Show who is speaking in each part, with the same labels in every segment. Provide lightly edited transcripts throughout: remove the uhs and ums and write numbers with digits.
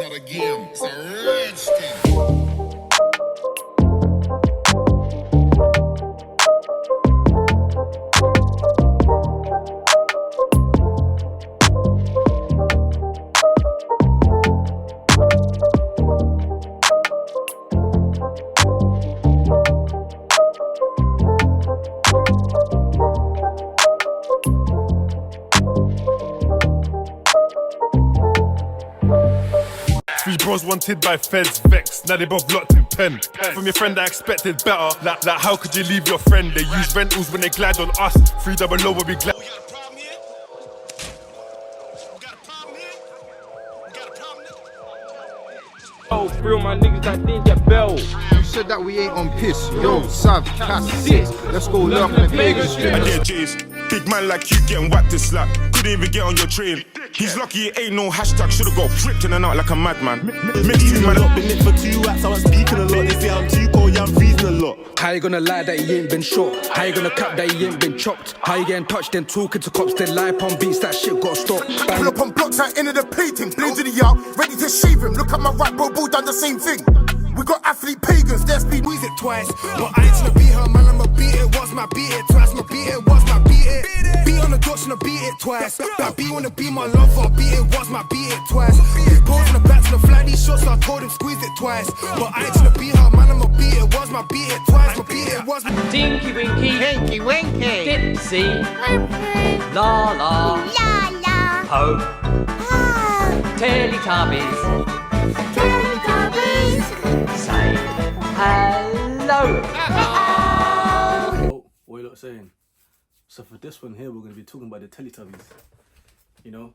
Speaker 1: that again. It's a rich thing.
Speaker 2: Three bros wanted by feds, vexed, now they both locked in pen. From your friend I expected better, like how could you leave your friend? They use rentals when they glide on us, 300 will be glad.
Speaker 3: Oh, free all my niggas that didn't get bailed.
Speaker 4: You said that we ain't on piss. Yo, Sav, Cass, sit. Let's go lurk on the Vegas Strip.
Speaker 2: I get J's, big man like you getting whacked to slap. Couldn't even get on your train. He's lucky it ain't no hashtag, should've got ripped in and out like a madman. Mixed two man up.
Speaker 5: Been it for 2 weeks, I was speaking a lot. They say I'm too cold, yeah, I'm freezing a lot.
Speaker 6: How you gonna lie that he ain't been shot? How you gonna cap that he ain't been chopped? How you getting touched then talking to cops? Then lie on beats, that shit got stopped.
Speaker 7: Pull up on blocks at end of the plating, blades in the yard, ready to shave him. Look at my right bro, done the same thing. We got athlete pagans, their speed wheeze it twice. But I ain't gonna beat her, man, I'ma beat it. What's my beat it twice? My beat it, what's my beat it? Beat on the dot, I'ma beat it twice. That B wanna be my lover, beat it, what's my beat it twice? Big balls in the back to the fly, these shots, so I told him squeeze it twice. But I ain't gonna beat her, man, I'ma beat it. What's my beat it twice? My beat it, what's my
Speaker 8: Dinky Winky,
Speaker 9: Winky Winky,
Speaker 8: Dipsy, La La,
Speaker 9: La La,
Speaker 8: Ho,
Speaker 9: Oh,
Speaker 8: Teletubbies,
Speaker 9: Teletubbies,
Speaker 8: say hello.
Speaker 6: Oh, what are you lot saying? So for this one here, we're gonna be talking about the Teletubbies. You know?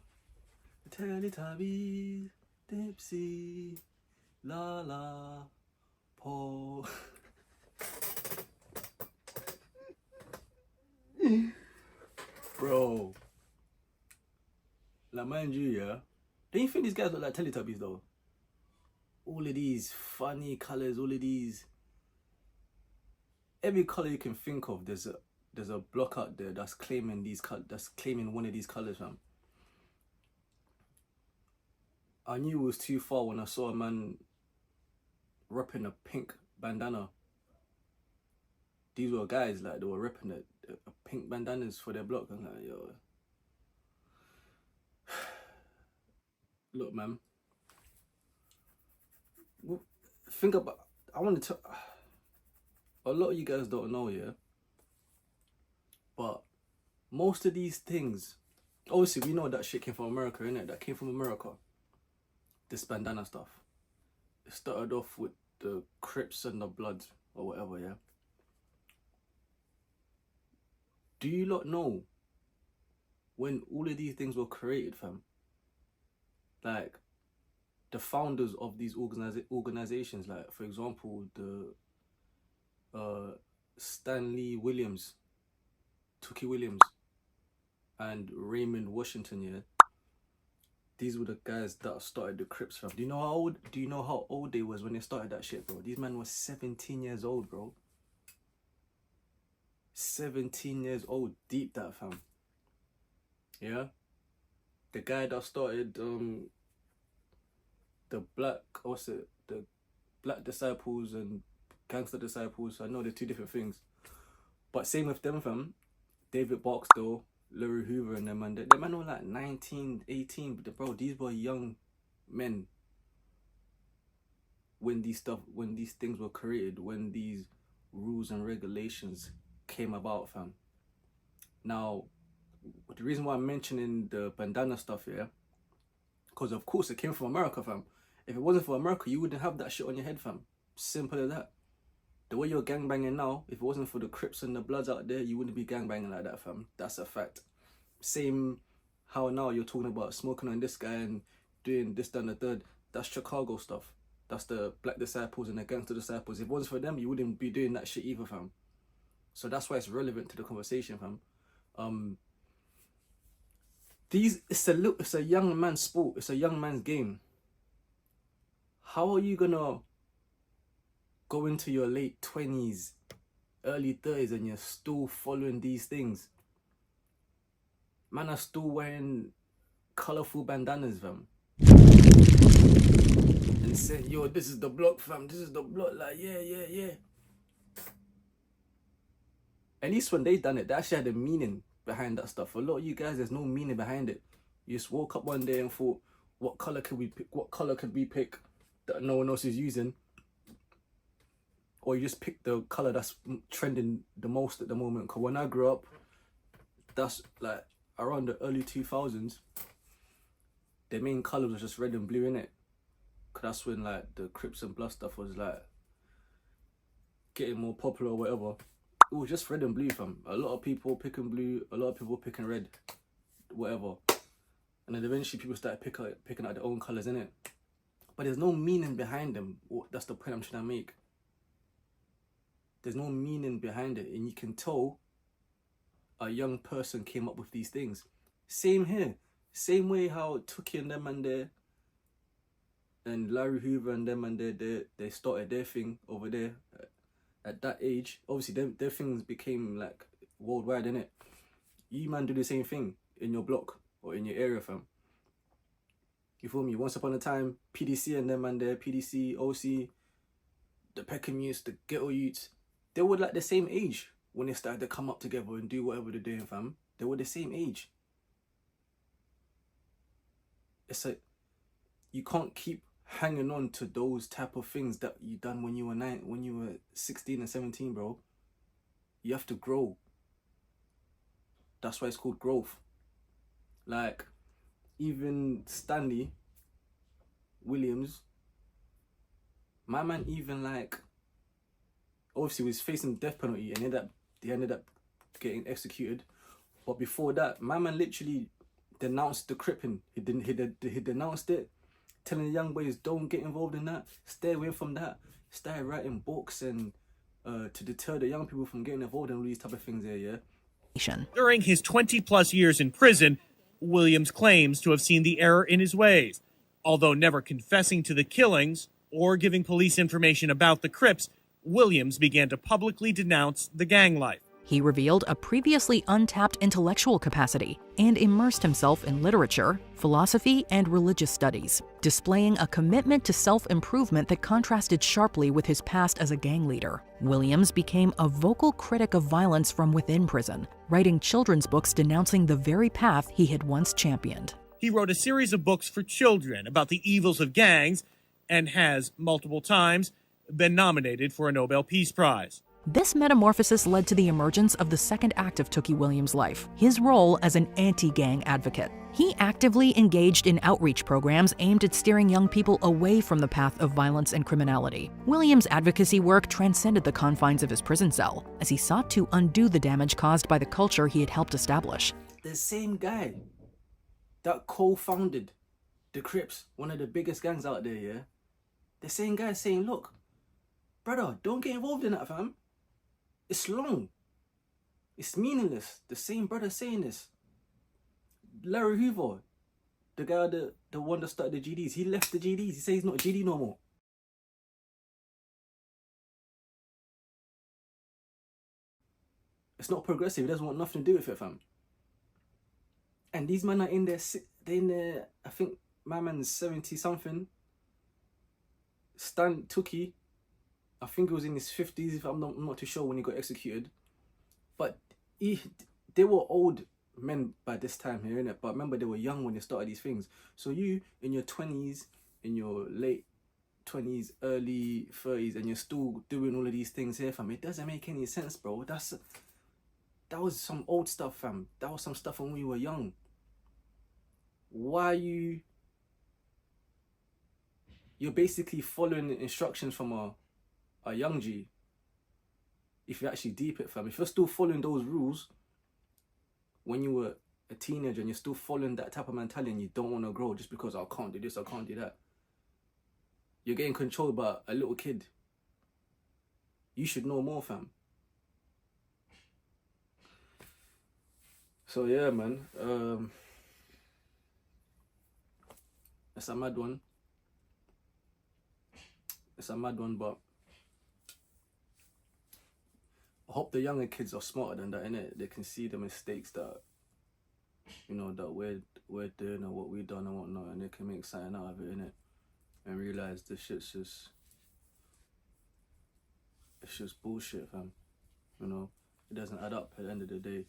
Speaker 6: The Teletubbies, Dipsy, La La, Po. Bro. Like, mind you, yeah? Don't you think these guys look like Teletubbies though? All of these funny colours, all of these... Every colour you can think of, there's a block out there that's claiming one of these colours, fam. I knew it was too far when I saw a man repping a pink bandana. These were guys, like, they were repping a pink bandanas for their block. I'm like, yo. Look, man. Think about, I want to tell, a lot of you guys don't know, yeah? But most of these things, obviously we know that shit came from America, innit? That came from America. This bandana stuff. It started off with the Crips and the Bloods or whatever, yeah? Do you lot know when all of these things were created, fam? Like, the founders of these organizations, like, for example, the Stanley Williams, Tookie Williams, and Raymond Washington, yeah? These were the guys that started the Crips, fam. Do you know how old they was when they started that shit, bro? These men were 17 years old, bro. 17 years old, deep that, fam. Yeah? The guy that started the Black Disciples and Gangster Disciples, I know they're two different things. But same with them, fam. David Barksdale, Larry Hoover and them, man. Them man were like 19, 18, but bro, these were young men when these things were created, when these rules and regulations came about, fam. Now, the reason why I'm mentioning the bandana stuff here, because of course it came from America, fam. If it wasn't for America, you wouldn't have that shit on your head, fam. Simple as that. The way you're gangbanging now, if it wasn't for the Crips and the Bloods out there, you wouldn't be gangbanging like that, fam. That's a fact. Same how now you're talking about smoking on this guy and doing this, that, and the third. That's Chicago stuff. That's the Black Disciples and the Gangster Disciples. If it wasn't for them, you wouldn't be doing that shit either, fam. So that's why it's relevant to the conversation, fam. It's a young man's sport. It's a young man's game. How are you gonna go into your late 20s, early 30s and you're still following these things? Man are still wearing colourful bandanas, fam. saying, yo, this is the block, fam. This is the block. Like, yeah. At least when they done it, they actually had a meaning behind that stuff. For a lot of you guys, there's no meaning behind it. You just woke up one day and thought, what color could we pick? What color could we pick that no one else is using? Or you just pick the color that's trending the most at the moment. Because when I grew up, that's like around the early 2000s, the main color was just red and blue, innit? Because that's when like the Crips and Blood stuff was like getting more popular or whatever. It was just red and blue, fam. A lot of people picking blue, a lot of people picking red, whatever. And then eventually people started picking out their own colors, innit? But there's no meaning behind them. That's the point I'm trying to make. There's no meaning behind it, and you can tell a young person came up with these things. Same here. Same way how Tookie and them and there, and Larry Hoover and them and they started their thing over there at that age. Obviously, their things became like worldwide, innit? You man do the same thing in your block or in your area, fam. You feel me? Once upon a time, PDC and them and there, PDC, OC, the Peckham youths, the ghetto youths, they were like the same age when they started to come up together and do whatever they're doing, fam. They were the same age. It's like, you can't keep hanging on to those type of things that you done when you were 16 and 17, bro. You have to grow. That's why it's called growth. Like, even Stanley Williams, my man, even like, obviously was facing death penalty and he ended up getting executed. But before that, my man literally denounced the cripping. He denounced it, telling the young boys, don't get involved in that, stay away from that, started writing books and to deter the young people from getting involved in all these type of things there, yeah.
Speaker 10: During his 20-plus years in prison, Williams claims to have seen the error in his ways. Although never confessing to the killings or giving police information about the Crips, Williams began to publicly denounce the gang life.
Speaker 11: He revealed a previously untapped intellectual capacity and immersed himself in literature, philosophy, and religious studies, displaying a commitment to self-improvement that contrasted sharply with his past as a gang leader. Williams became a vocal critic of violence from within prison, writing children's books denouncing the very path he had once championed.
Speaker 10: He wrote a series of books for children about the evils of gangs and has, multiple times, been nominated for a Nobel Peace Prize.
Speaker 11: This metamorphosis led to the emergence of the second act of Tookie Williams' life, his role as an anti-gang advocate. He actively engaged in outreach programs aimed at steering young people away from the path of violence and criminality. Williams' advocacy work transcended the confines of his prison cell, as he sought to undo the damage caused by the culture he had helped establish.
Speaker 6: The same guy that co-founded the Crips, one of the biggest gangs out there, yeah? The same guy saying, look, brother, don't get involved in that, fam. It's long. It's meaningless. The same brother saying this. Larry Hoover, the guy, the one that started the GDs, he left the GDs. He says he's not a GD no more. It's not progressive. He doesn't want nothing to do with it, fam. And these men are in their, I think my man's 70 something. Stan Tookie, I think he was in his 50s, I'm not too sure when he got executed. But they were old men by this time here, innit? But remember, they were young when they started these things. So you, in your 20s, in your late 20s, early 30s, and you're still doing all of these things here, fam, it doesn't make any sense, bro. That was some old stuff, fam. That was some stuff when we were young. Why you're basically following the instructions from a young G. If you actually deep it, fam. If you're still following those rules when you were a teenager and you're still following that type of mentality and you don't want to grow just because I can't do this, I can't do that, you're getting controlled by a little kid. You should know more, fam. So yeah, man. It's a mad one. It's a mad one, but I hope the younger kids are smarter than that, innit? They can see the mistakes that, you know, that we're doing and what we've done and whatnot, and they can make something out of it, innit? And realize guys, this shit's just, it's just bullshit, fam. You know, it doesn't add up at the end of the day.